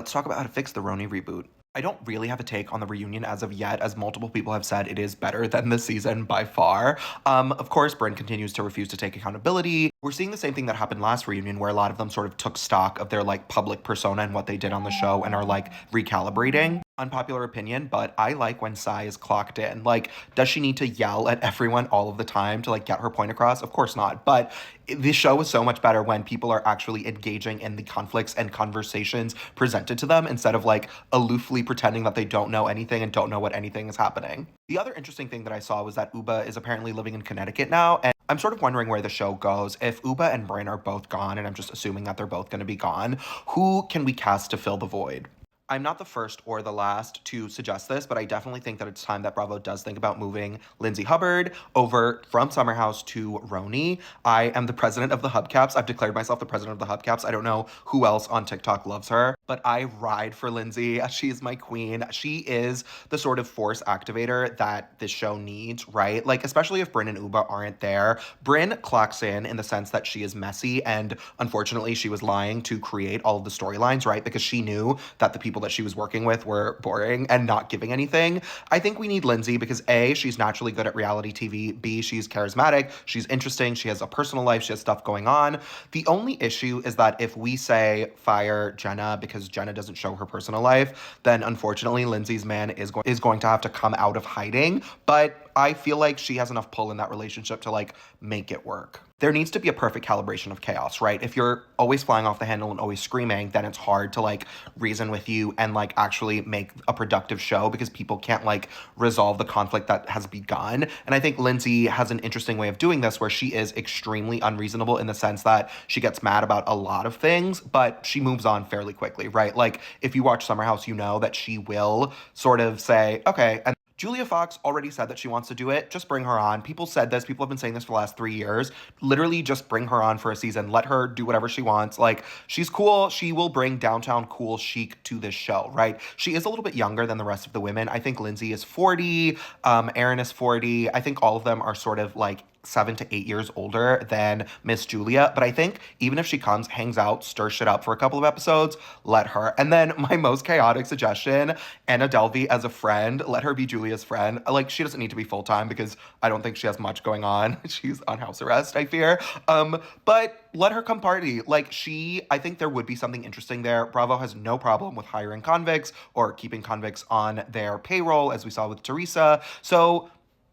Let's talk about how to fix the RHONY reboot. I don't really have a take on the reunion as of yet, as multiple people have said it is better than the season by far. Of course, Bryn continues to refuse to take accountability. We're seeing the same thing that happened last reunion, where a lot of them sort of took stock of their like public persona and what they did on the show and are like recalibrating. Unpopular opinion, but I like when Sai is clocked in. Like, does she need to yell at everyone all of the time to like get her point across? Of course not. But the show is so much better when people are actually engaging in the conflicts and conversations presented to them instead of like aloofly pretending that they don't know anything and don't know what anything is happening. The other interesting thing that I saw was that Uba is apparently living in Connecticut now, and I'm sort of wondering where the show goes. If Uba and Bryn are both gone, and I'm just assuming that they're both going to be gone, who can we cast to fill the void? I'm not the first or the last to suggest this, but I definitely think that it's time that Bravo does think about moving Lindsay Hubbard over from Summer House to RHONY. I am the president of the Hubcaps. I've declared myself the president of the Hubcaps. I don't know who else on TikTok loves her, but I ride for Lindsay. She is my queen. She is the sort of force activator that this show needs, right? Like, especially if Bryn and Uba aren't there. Bryn clocks in the sense that she is messy, and unfortunately, she was lying to create all of the storylines, right? Because she knew that the people that she was working with were boring and not giving anything. I think we need Lindsay because A, she's naturally good at reality TV. B, she's charismatic. She's interesting. She has a personal life. She has stuff going on. The only issue is that if we say fire Jenna because Jenna doesn't show her personal life, then unfortunately Lindsay's man is going to have to come out of hiding. But I feel like she has enough pull in that relationship to like make it work. There needs to be a perfect calibration of chaos, right? If you're always flying off the handle and always screaming, then it's hard to like reason with you and like actually make a productive show because people can't like resolve the conflict that has begun. And I think Lindsay has an interesting way of doing this where she is extremely unreasonable in the sense that she gets mad about a lot of things, but she moves on fairly quickly, right? Like if you watch Summer House, you know that she will sort of say, okay, and Julia Fox already said that she wants to do it. Just bring her on. People said this. People have been saying this for the last 3 years. Literally, just bring her on for a season. Let her do whatever she wants. Like, she's cool. She will bring downtown cool chic to this show, right? She is a little bit younger than the rest of the women. I think Lindsay is 40. Erin is 40. I think all of them are sort of like 7 to 8 years older than Miss Julia. But I think even if she comes, hangs out, stirs shit up for a couple of episodes, let her. And then my most chaotic suggestion, Anna Delvey as a friend, let her be Julia's friend. Like, she doesn't need to be full-time because I don't think she has much going on. She's on house arrest, I fear. But let her come party. Like, I think there would be something interesting there. Bravo has no problem with hiring convicts or keeping convicts on their payroll, as we saw with Teresa. So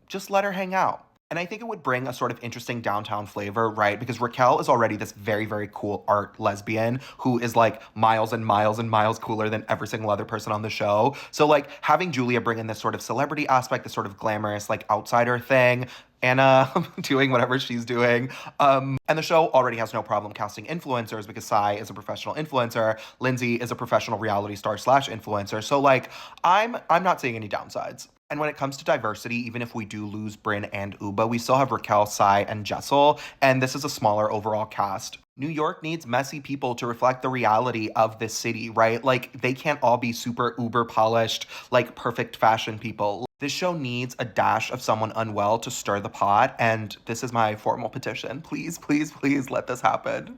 just let her hang out. And I think it would bring a sort of interesting downtown flavor, right? Because Raquel is already this very, very cool art lesbian who is like miles and miles and miles cooler than every single other person on the show. So like having Julia bring in this sort of celebrity aspect, this sort of glamorous like outsider thing, Anna doing whatever she's doing. And the show already has no problem casting influencers because Sai is a professional influencer. Lindsay is a professional reality star slash influencer. So like I'm not seeing any downsides. And when it comes to diversity, even if we do lose Bryn and Uba, we still have Raquel, Sai, and Jessel, and this is a smaller overall cast. New York needs messy people to reflect the reality of this city, right? Like, they can't all be super uber polished, like perfect fashion people. This show needs a dash of someone unwell to stir the pot, and this is my formal petition. Please, please, please let this happen.